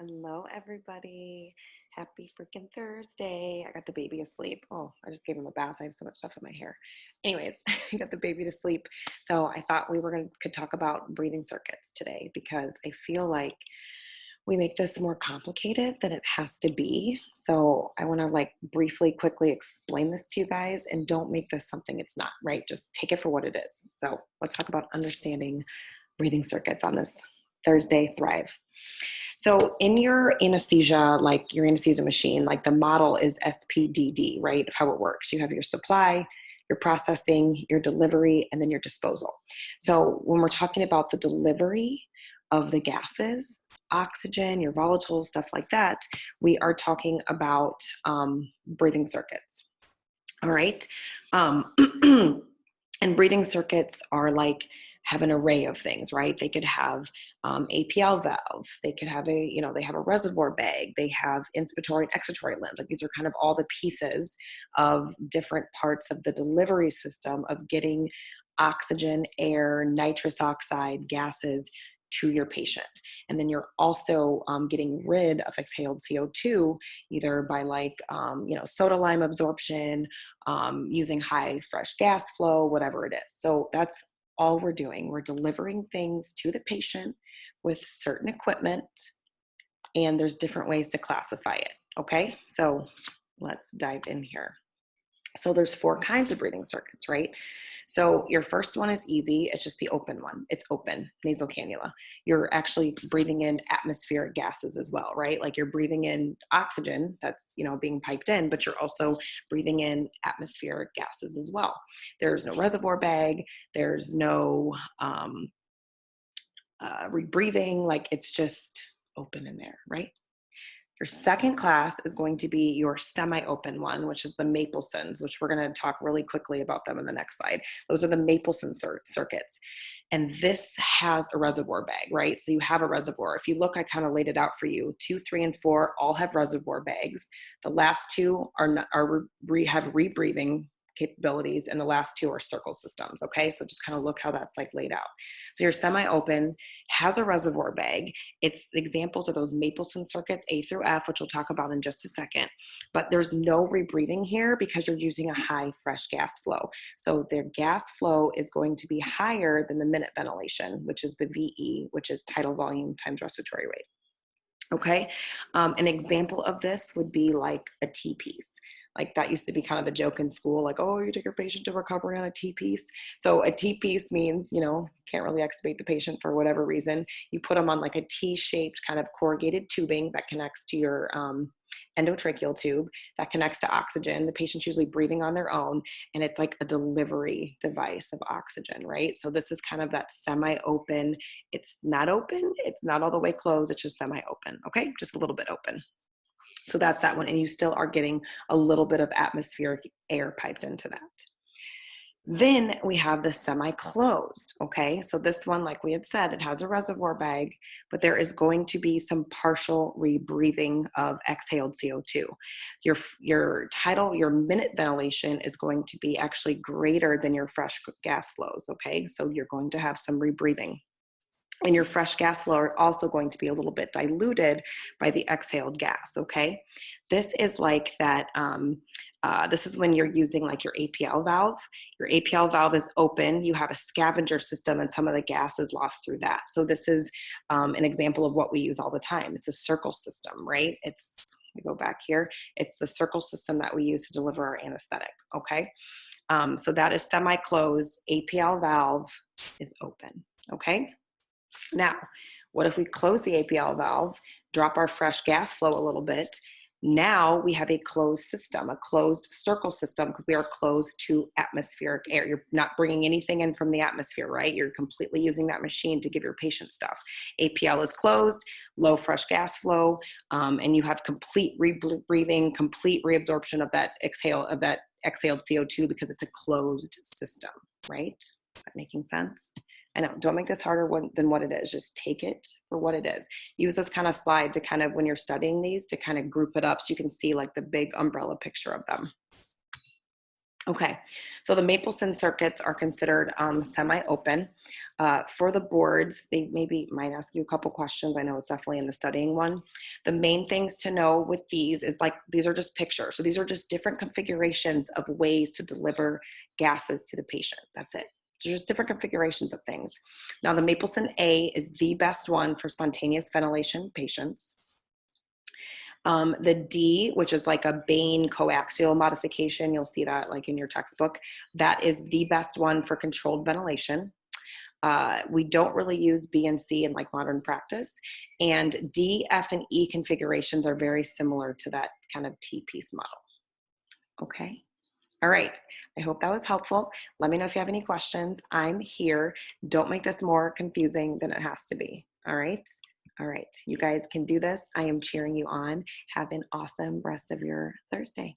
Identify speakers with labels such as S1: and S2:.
S1: Hello, everybody. Happy freaking Thursday. I got the baby asleep. Oh, I just gave him a bath. I have so much stuff in my hair. Anyways, I got the baby to sleep. So I thought we could talk about breathing circuits today because I feel like we make this more complicated than it has to be. So I want to briefly, quickly explain this to you guys and don't make this something it's not, right? Just take it for what it is. So let's talk about understanding breathing circuits on this Thursday Thrive. So in your anesthesia, like your anesthesia machine, like the model is SPDD, right? Of how it works. You have your supply, your processing, your delivery, and then your disposal. So when we're talking about the delivery of the gases, oxygen, your volatiles, stuff like that, we are talking about breathing circuits. All right. And breathing circuits have an array of things, right? They could have APL valve. They could have they have a reservoir bag. They have inspiratory and expiratory limbs. Like these are kind of all the pieces of different parts of the delivery system of getting oxygen, air, nitrous oxide, gases to your patient. And then you're also getting rid of exhaled CO2, either by soda lime absorption, using high fresh gas flow, whatever it is. So that's all we're doing. We're delivering things to the patient with certain equipment, and there's different ways to classify it. Okay, so let's dive in here. So there's 4 kinds of breathing circuits, right? So your first one is easy. It's just the open one. It's open, nasal cannula. You're actually breathing in atmospheric gases as well, right? Like you're breathing in oxygen that's, being piped in, but you're also breathing in atmospheric gases as well. There's no reservoir bag. There's no rebreathing. Like it's just open in there, right? Your second class is going to be your semi-open one, which is the Maplesons, which we're going to talk really quickly about them in the next slide. Those are the Mapleson circuits. And this has a reservoir bag, right? So you have a reservoir. If you look, I kind of laid it out for you. 2, 3, and 4 all have reservoir bags. The last 2 have rebreathing capabilities, and the last 2 are circle systems. Okay, so just kind of look how that's laid out. So your semi-open has a reservoir bag. It's examples of those Mapleson circuits, A through F, which we'll talk about in just a second. But there's no rebreathing here because you're using a high fresh gas flow. So their gas flow is going to be higher than the minute ventilation, which is the VE, which is tidal volume times respiratory rate. Okay, an example of this would be like a T-piece. Like that used to be kind of the joke in school, like, oh, you take your patient to recovery on a T-piece. So a T-piece means, can't really extubate the patient for whatever reason. You put them on like a T-shaped kind of corrugated tubing that connects to your endotracheal tube that connects to oxygen. The patient's usually breathing on their own, and it's like a delivery device of oxygen, right? So this is kind of that semi-open. It's not open. It's not all the way closed. It's just semi-open, okay? Just a little bit open. So that's that one, and you still are getting a little bit of atmospheric air piped into that. Then we have the semi-closed, okay? So this one, like we had said, it has a reservoir bag, but there is going to be some partial rebreathing of exhaled CO2. Your minute ventilation is going to be actually greater than your fresh gas flows, okay? So you're going to have some rebreathing. And your fresh gas flow are also going to be a little bit diluted by the exhaled gas, okay? This is like that, this is when you're using like your APL valve. Your APL valve is open, you have a scavenger system, and some of the gas is lost through that. So this is an example of what we use all the time. It's a circle system, right? Let me go back here. It's the circle system that we use to deliver our anesthetic, okay? So that is semi-closed, APL valve is open, okay? Now, what if we close the APL valve, drop our fresh gas flow a little bit? Now we have a closed system, a closed circle system, because we are closed to atmospheric air. You're not bringing anything in from the atmosphere, right? You're completely using that machine to give your patient stuff. APL is closed, low fresh gas flow, and you have complete rebreathing, complete reabsorption of that exhaled CO2 because it's a closed system, right? Is that making sense? I know, don't make this harder than what it is. Just take it for what it is. Use this kind of slide to kind of, when you're studying these, to kind of group it up so you can see like the big umbrella picture of them. Okay, so the Mapleson circuits are considered semi-open. For the boards, they maybe might ask you a couple questions. I know it's definitely in the studying one. The main things to know with these is like, these are just pictures. So these are just different configurations of ways to deliver gases to the patient. That's it. So just different configurations of things. Now the Mapleson A is the best one for spontaneous ventilation patients. The D, which is like a Bain coaxial modification, you'll see that like in your textbook, that is the best one for controlled ventilation. We don't really use B and C in like modern practice. And D, F, and E configurations are very similar to that kind of T-piece model. Okay. All right. I hope that was helpful. Let me know if you have any questions. I'm here. Don't make this more confusing than it has to be. All right. All right. You guys can do this. I am cheering you on. Have an awesome rest of your Thursday.